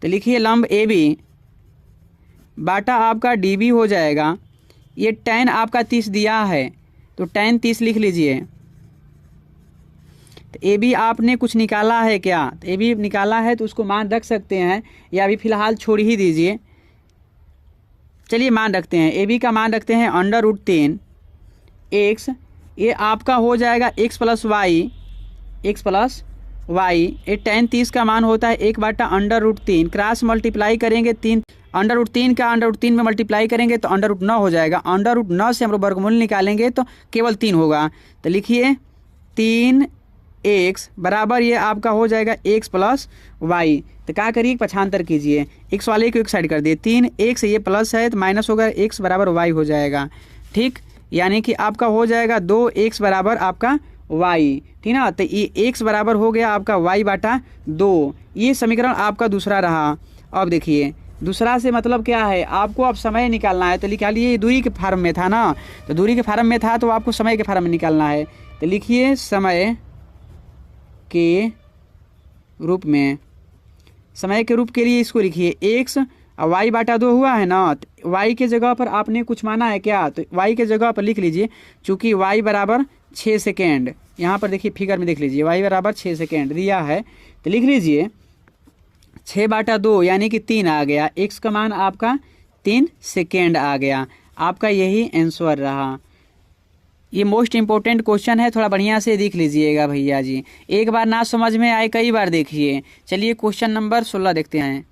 तो लिखिए लंब AB बाटा आपका DB हो जाएगा। ये tan आपका 30 दिया है तो tan 30 लिख लीजिए। तो AB आपने कुछ निकाला है क्या, तो AB निकाला है तो उसको मान रख सकते हैं या अभी फ़िलहाल छोड़ ही दीजिए। चलिए मान रखते हैं, AB का मान रखते हैं अंडर रूट 3 x, ये आपका हो जाएगा x प्लस वाई। ये tan 30 का मान होता है 1 बाटा अंडर रूट 3, क्रॉस मल्टीप्लाई करेंगे 3 अंडर रूट 3 का अंडर रूट 3 में मल्टीप्लाई करेंगे तो अंडर रूट 9 हो जाएगा। अंडर रूट 9 से हम लोग वर्गमूल निकालेंगे तो केवल 3 होगा। तो लिखिए 3x बराबर ये आपका हो जाएगा x प्लस वाई। तो क्या करिए पक्षांतर कीजिए, x वाले को एक साइड कर दिए, 3x ये प्लस है तो माइनस होगा, x बराबर y हो जाएगा। ठीक, यानी कि आपका हो जाएगा 2x बराबर आपका y। ठीक ना, तो ये x बराबर हो गया आपका y बाटा 2। ये समीकरण आपका दूसरा रहा। अब देखिए दूसरा से मतलब क्या है, आपको अब समय निकालना है। तो लिखा लिए दूरी के फार्म में था ना, तो दूरी के फार्म में था तो आपको समय के फार्म में निकालना है। तो लिखिए समय के रूप में, समय के रूप के लिए इसको लिखिए x और y बाटा 2 हुआ है ना, तो y के जगह पर आपने कुछ माना है क्या, तो y के जगह पर लिख लीजिए, चूँकि y बराबर 6 सेकेंड, यहाँ पर देखिए फिगर में देख लीजिए y बराबर 6 सेकेंड दिया है। तो लिख लीजिए 6 बाटा 2 यानी कि 3 आ गया, x का मान आपका 3 सेकेंड आ गया। आपका यही आंसर रहा। ये मोस्ट इम्पोर्टेंट क्वेश्चन है, थोड़ा बढ़िया से देख लीजिएगा भैया जी, एक बार ना समझ में आए कई बार देखिए। चलिए क्वेश्चन नंबर 16 देखते हैं।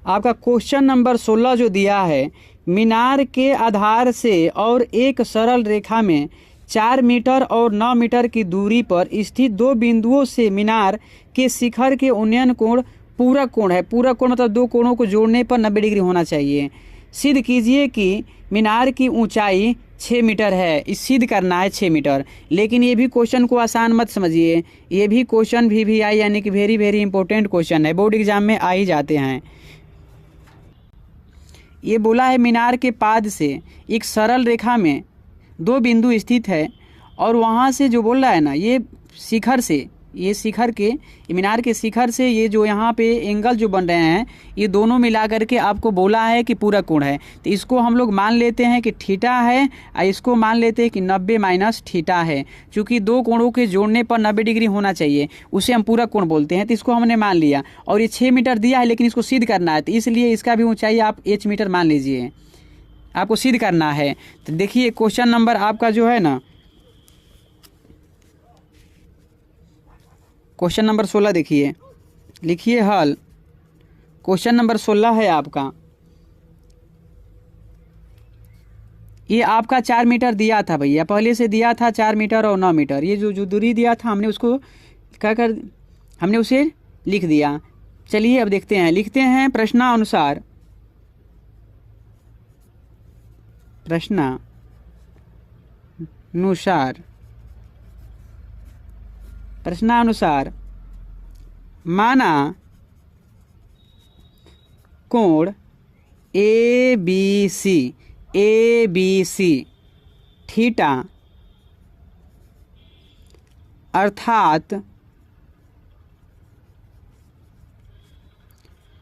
आपका क्वेश्चन नंबर 16 जो दिया है, मीनार के आधार से और एक सरल रेखा में 4 मीटर और 9 मीटर की दूरी पर स्थित दो बिंदुओं से मीनार के शिखर के उन्नयन कोण पूरक कोण है। पूरक कोण मतलब दो कोणों को जोड़ने पर 90 डिग्री होना चाहिए। सिद्ध कीजिए कि मीनार की ऊंचाई 6 मीटर है। इस सिद्ध करना है 6 मीटर। लेकिन ये भी क्वेश्चन को आसान मत समझिए, ये भी क्वेश्चन भी आई, यानी कि वेरी वेरी इंपॉर्टेंट क्वेश्चन है, बोर्ड एग्जाम में आ ही जाते हैं। ये बोला है मीनार के पाद से एक सरल रेखा में 2 बिंदु स्थित है, और वहाँ से जो बोल रहा है ना, ये शिखर से, ये शिखर के, मीनार के शिखर से ये जो यहाँ पे एंगल जो बन रहे हैं, ये दोनों मिला करके आपको बोला है कि पूरक कोण है। तो इसको हम लोग मान लेते हैं कि थीटा है, और इसको मान लेते हैं कि 90 माइनस थीटा है। चूँकि दो कोणों के जोड़ने पर 90 डिग्री होना चाहिए, उसे हम पूरक कोण बोलते हैं। तो इसको हमने मान लिया, और ये 6 मीटर दिया है, लेकिन इसको सिद्ध करना है, तो इसलिए इसका भी ऊँचाई आप h मीटर मान लीजिए, आपको सिद्ध करना है। तो देखिए क्वेश्चन नंबर आपका जो है ना, क्वेश्चन नंबर 16 देखिए, लिखिए हल। क्वेश्चन नंबर 16 है आपका, ये आपका 4 मीटर दिया था भैया, पहले से दिया था 4 मीटर और 9 मीटर। ये जो दूरी दिया था हमने उसको क्या कर, हमने उसे लिख दिया। चलिए अब देखते हैं, लिखते हैं प्रश्नानुसार, प्रश्नानुसार माना कोण ए बी सी थीटा अर्थात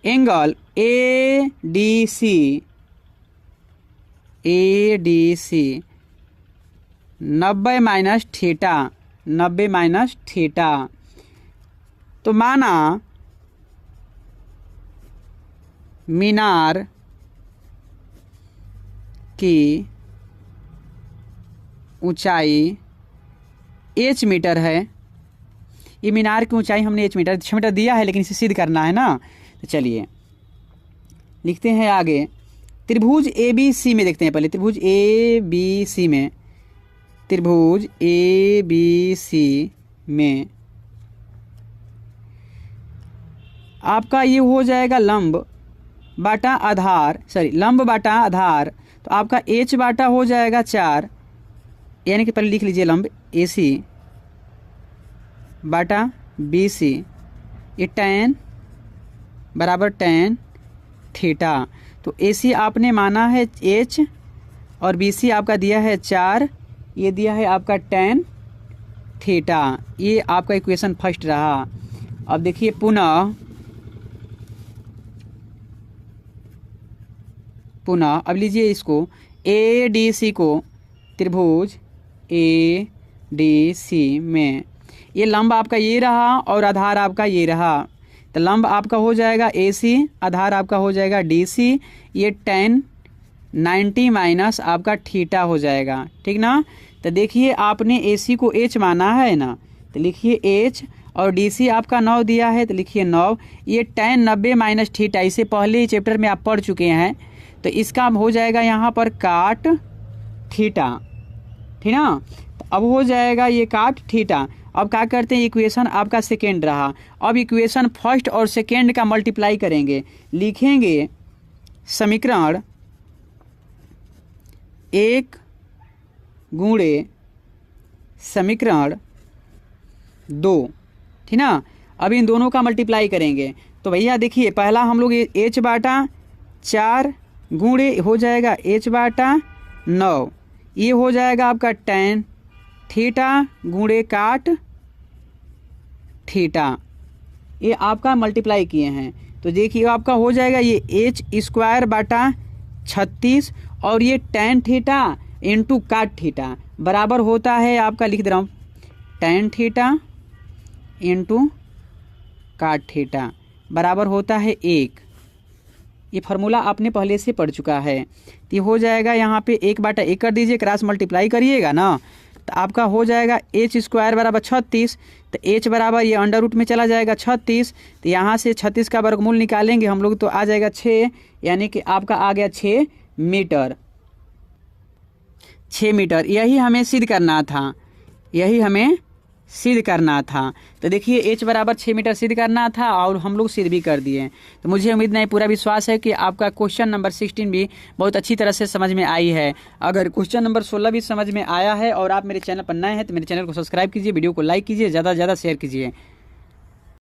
angle A D C 90 minus theta. तो माना मीनार की ऊंचाई h मीटर है। ये मीनार की ऊंचाई हमने 6 मीटर दिया है, लेकिन इसे सिद्ध करना है ना। तो चलिए लिखते हैं आगे। त्रिभुज ए बी सी में देखते हैं पहले, त्रिभुज ए बी सी में आपका ये हो जाएगा लंब बाटा आधार, तो आपका h बाटा हो जाएगा 4, यानी कि पहले लिख लीजिए लंब AC बाटा BC, ये tan बराबर tan थीटा। तो AC आपने माना है h और BC आपका दिया है 4, ये दिया है आपका tan थीटा। ये आपका इक्वेशन फर्स्ट रहा। अब देखिए पुनः अब लीजिए इसको ADC को, त्रिभुज ADC में ये लंब आपका ये रहा और आधार आपका ये रहा। तो लंब आपका हो जाएगा AC, आधार आपका हो जाएगा DC, ये tan 90 माइनस आपका थीटा हो जाएगा, ठीक ना। तो देखिए आपने AC को H माना है ना, तो लिखिए H और DC आपका 9 दिया है, तो लिखिए 9। ये tan 90 माइनस थीटा, इसे पहले ही चैप्टर में आप पढ़ चुके हैं, तो इसका हो जाएगा यहाँ पर काट थीटा, ठीक ना। तो अब हो जाएगा ये काट थीटा। अब क्या करते हैं, इक्वेशन आपका सेकेंड रहा, अब इक्वेशन फर्स्ट और सेकेंड का मल्टीप्लाई करेंगे, लिखेंगे समीकरण 1 गुणे समीकरण 2, ठीक ना। अब इन दोनों का मल्टीप्लाई करेंगे, तो भैया देखिए पहला हम लोग h बाटा 4 गुणे हो जाएगा h बाटा 9, ये हो जाएगा आपका tan थीटा गुणे काट थीटा, ये आपका मल्टीप्लाई किए हैं। तो देखिए आपका हो जाएगा ये h² बाटा 36 और ये tan थीटा इंटू काट थीटा बराबर होता है आपका, लिख दे रहा हूँ, tan थीटा इंटू काट थीटा बराबर होता है 1। ये फार्मूला आपने पहले से पढ़ चुका है। तो ये हो जाएगा यहाँ पे 1 बाटा 1 कर दीजिए, क्रॉस मल्टीप्लाई करिएगा ना, तो आपका हो जाएगा h² बराबर 36। तो h बराबर ये अंडर रूट में चला जाएगा 36, तो यहाँ से 36 का वर्गमूल निकालेंगे हम लोग, तो आ जाएगा 6, यानी कि आपका आ गया 6 मीटर। 6 मीटर यही हमें सिद्ध करना था, यही हमें सिद्ध करना था। तो देखिए h बराबर 6 मीटर सिद्ध करना था और हम लोग सिद्ध भी कर दिए। तो मुझे उम्मीद नहीं, पूरा विश्वास है कि आपका क्वेश्चन नंबर 16 भी बहुत अच्छी तरह से समझ में आई है। अगर क्वेश्चन नंबर 16 भी समझ में आया है और आप मेरे चैनल पर नए हैं तो मेरे चैनल को सब्सक्राइब कीजिए, वीडियो को लाइक कीजिए, ज़्यादा से ज़्यादा शेयर कीजिए।